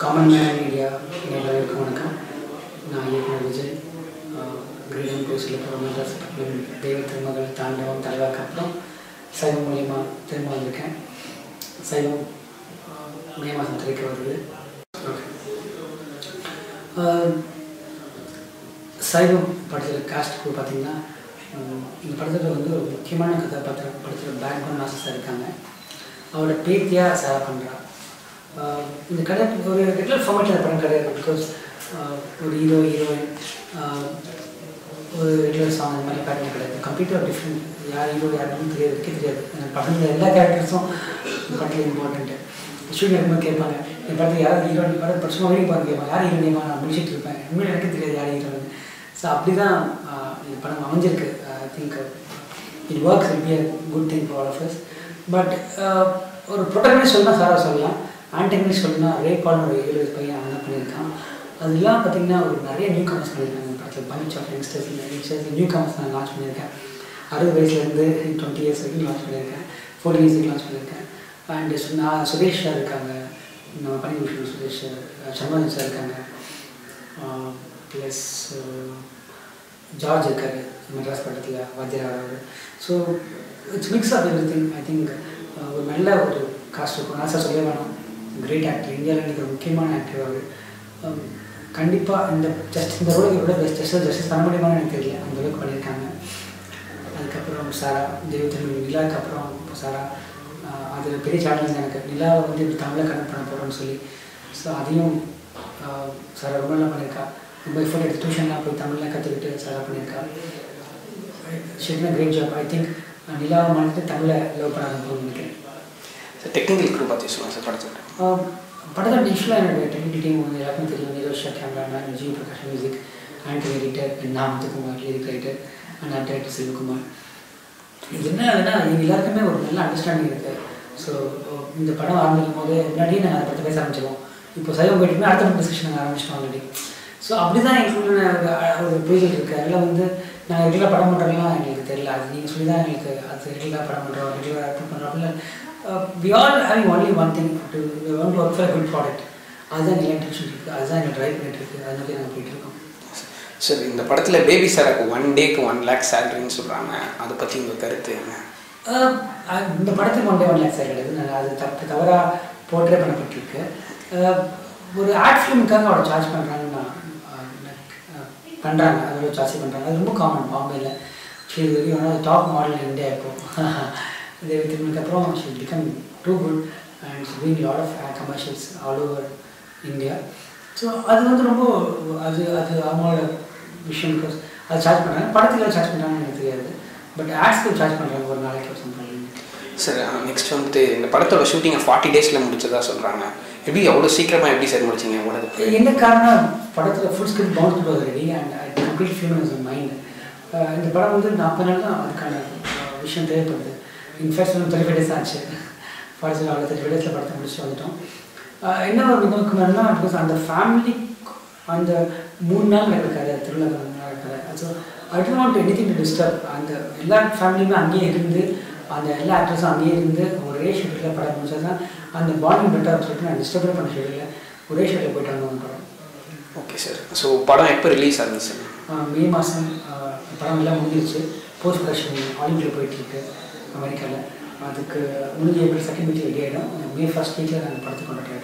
Common man media நேயர்களுக்கு வணக்கம். நான் இயக்குனர் விஜய். கிரீடம் கோசில் மெட்ராஸ் தெய்வ திருமகள் தாண்டவம் தலைவாக்கு அப்புறம் சைவம் மூலியமாக திரும்ப வந்திருக்கேன். சைவம் மே மாதம் திரைக்க வருது. சைவம் படத்தில் காஸ்ட் பார்த்திங்கன்னா இந்த படத்தில் வந்து ஒரு முக்கியமான கதாபாத்திரம் படத்தில் பேக்போன் மாஸ்டர்ஸாக இருக்காங்க. அவரோட பேத்தியாக சேவை பண்ணுறா. இந்த கதை ஒரு ரெகுலர் ஃபார்மேட்டில் படம் கிடையாது. பிகாஸ் ஒரு ஹீரோயின் ஒரு ரெகுலர் சாங் அந்த மாதிரி பேட்டர்ன் கிடையாது. கம்ப்ளீட்டாக டிஃப்ரெண்ட். யார் ஹீரோ யாருன்னு தெரியாது. படத்தில் எல்லா கேரக்டர்ஸும் இந்த படத்தில் இம்பார்ட்டண்ட்டு. ஸ்டூடியோ இருக்கும்போது கேட்பாங்க, இந்த படத்தில் யாராவது ஹீரோயின் படம் படமாக வரைக்கும் பார்த்து கேட்பாங்க, யார் ஹீரோனியமா நான் முடிச்சுட்டு இருப்பேன். உண்மையில் எனக்கு தெரியாது யார் ஹீரோன்னு. ஸோ அப்படி தான் இந்த படம் அமைஞ்சிருக்கு. I think it works will be a good thing for all of us. But ஒரு ப்ரொட்டகனிஸ்ட் சொல்லலாம், சாரா சொல்லலாம். ஆன்டகனிஸ்ட் சொல்லணும்னா ரேபால்னு ஒரு 70 பையன் அவன் பண்ணியிருக்கான். அதெல்லாம் பார்த்திங்கன்னா ஒரு நிறைய நியூ கமர்ஸ் பண்ணியிருக்காங்க. படத்தில் bunch of youngsters newcomers நான் லான்ச் பண்ணியிருக்கேன். 60 வயசுலேருந்து 20 இயர்ஸ் வரைக்கும் லான்ச் பண்ணியிருக்கேன். 40 இயர்ஸுக்கு லான்ச் பண்ணியிருக்கேன். அண்ட் நான் சுரேஷ் சார் இருக்காங்க, நம்ம பணிபூஷன் சுரேஷ் சண்முகன் சார் இருக்காங்க, ப்ளஸ் ஜார்ஜ் இருக்கார் மெட்ராஸ் படத்தில் வாத்தியார். ஸோ இட்ஸ் மிக்ஸ் ஆஃப் எவ்ரி திங். ஐ திங்க் ஒரு நல்ல ஒரு காஸ்ட் இருக்கும். நான் சார் சொல்லவே வேணாம், கிரேட் ஆக்டர். இந்தியாவில் எனக்கு ஒரு முக்கியமான ஆக்டர் அவர். கண்டிப்பாக இந்த ரோலுக்கு விட ஜஸ்டிஸ் பண்ண முடியுமான்னு எனக்கு தெரியல, அந்த அளவுக்கு பண்ணியிருக்காங்க. அதுக்கப்புறம் சாரா தெய்வத்தின் நிலாவுக்கு அப்புறம் இப்போ சாரா அது பெரிய சேலஞ்ச் எனக்கு. நிலாவை வந்து இப்படி தமிழில் கனெக்ட் பண்ண போகிறோம்னு சொல்லி. ஸோ அதையும் சாரா ரொம்ப நல்லா பண்ணியிருக்கா. ரொம்ப எஃபர்ட் எடுத்து டியூஷன்லாம் போய் தமிழ்லாம் கற்றுக்கிட்டு சாரா பண்ணியிருக்கா. ஷீட்னா கிரேட் ஜாப். ஐ திங்க் நிலாவை மாற்றிட்டு தமிழை லவ் பண்ண ஆரம்பிக்கணும்னு நினைக்கிறேன். டெக்னிக்கல் குரூப் பற்றி சொல்லுங்கள் சார். படத்தோட யூஸ்வலாக என்னோடய டெக்னிக்கல் டீம் வந்து எல்லாருக்கும் தெரியும். Nirosha cameraman, G Prakash music, Antony editor, நான் Muthukumar lyric writer, and art director Selvakumar. இது என்ன ஆகுதுன்னா இவங்க எல்லாருக்குமே ஒரு நல்ல அண்டர்ஸ்டாண்டிங் இருக்குது. ஸோ இந்த படம் ஆரம்பிக்கும் போது முன்னாடியே நாங்கள் அதை பற்றி பேச ஆரம்பிச்சிடுவோம். இப்போ சைவம் போயிட்டுமே அடுத்த டிஸ்கஷன் நாங்கள் ஆரம்பிச்சிட்டோம் ஆல்ரெடி. ஸோ அப்படி தான் எங்களுடைய ஒரு புரிதல் இருக்குது. அதில் வந்து நாங்கள் ரெகுலராக படம் பண்ணுறதுலாம் எங்களுக்கு தெரியல. அது நீங்கள் சொல்லி தான் எங்களுக்கு அது ரெகுலராக படம் பண்ணுறோம், ரெகுலராக ஆக்ட் பண்ணுறோம். அப்படின்னா we all having only one thing to we want to work for a good product. அதுதான் எங்கள் இன்டென்ஷன் இருக்குது, அதுதான் எங்கள் ட்ரைவ் பண்ணிட்டு இருக்குது. அதனால நாங்கள் போயிட்டுருக்கோம். சார் இந்த படத்தில் பேபி சாருக்கு 1 டேக்கு 1 lakh சேலரின்னு சொல்கிறாங்க. அதை பற்றி உங்கள் கருத்து என்ன? இந்த படத்துக்கு 1 day 1 lakh சேலரி கிடையாது. நான் அது தவறாக போர்ட்ரே பண்ணப்பட்டிருக்கு. ஒரு ஆட் ஃபிலிமுக்காக அவரை சார்ஜ் பண்ணுறாங்கன்னா பண்ணுறாங்க, அதோட சார்ஜ் பண்ணுறாங்க. அது ரொம்ப காமன் பாம்பேயில். சரி வரைக்கும் டாப் மாடல் இந்தியா இப்போது தெய்வத்திற்கு அப்புறம் she become too good and she doing lot of commercials all over India. So அது வந்து ரொம்ப அது அவங்களோட விஷயம். பிகாஸ் அது சார்ஜ் பண்ணுறாங்க. படத்துக்கு சார்ஜ் பண்ணுறாங்கன்னு எனக்கு தெரியாது. பட் ஆட்ஸ்க்கு சார்ஜ் பண்ணுறாங்க ஒரு நாளைக்கு ஒரு சம்பளம். சார் நெக்ஸ்ட் வந்துட்டு இந்த படத்தோட ஷூட்டிங்கை 40 days முடிச்சதா சொல்கிறாங்க. எப்படி அவ்வளோ சீக்கிரமாக எப்படி சார் முடிச்சிங்க? உடனே என்ன காரணம், படத்தில் full script bound was ready and complete film is mind. இந்த படம் வந்து 40 நாள் தான் அதுக்கான விஷயம் தேவைப்படுது. இன்ஃபேக்ட் 35 days ஆச்சு. 35 days படத்தை முடிச்சுட்டு வந்துட்டோம். என்ன ஒரு முக்கியமானதுன்னா பிகாஸ் அந்த ஃபேமிலி அந்த 3 நாள் நடக்காது திருவிழா நடக்காது. So I don't want anything to disturb. அந்த எல்லா ஃபேமிலியுமே அங்கேயே இருந்து அந்த எல்லா ஆக்டர்ஸும் அங்கேயே இருந்து ஒரே ஷெட்யூலில் படம் முடிச்சா தான் அந்த பாண்டிங் பெட்டர் சொல்லிட்டு நான் டிஸ்டர்பே பண்ண ஷெட்யூலில் ஒரே ஷெட்டில் போயிட்டு வந்தோம் படம். Okay sir. ஸோ படம் எப்போ ரிலீஸ் ஆகுது சார்? மே மாதம் படம் எல்லாம் முடிஞ்சிருச்சு. போஸ்ட் ப்ரொடக்ஷன் ஆலிம்பில் போயிட்டுருக்கு அமெரிக்காவில். அதுக்கு முடிஞ்ச ஏப்ரல் 2nd வீக் ரெடி ஆகிடும். மே 1st வீக்கில் நாங்கள் படத்தை கொண்டாடுறோம்.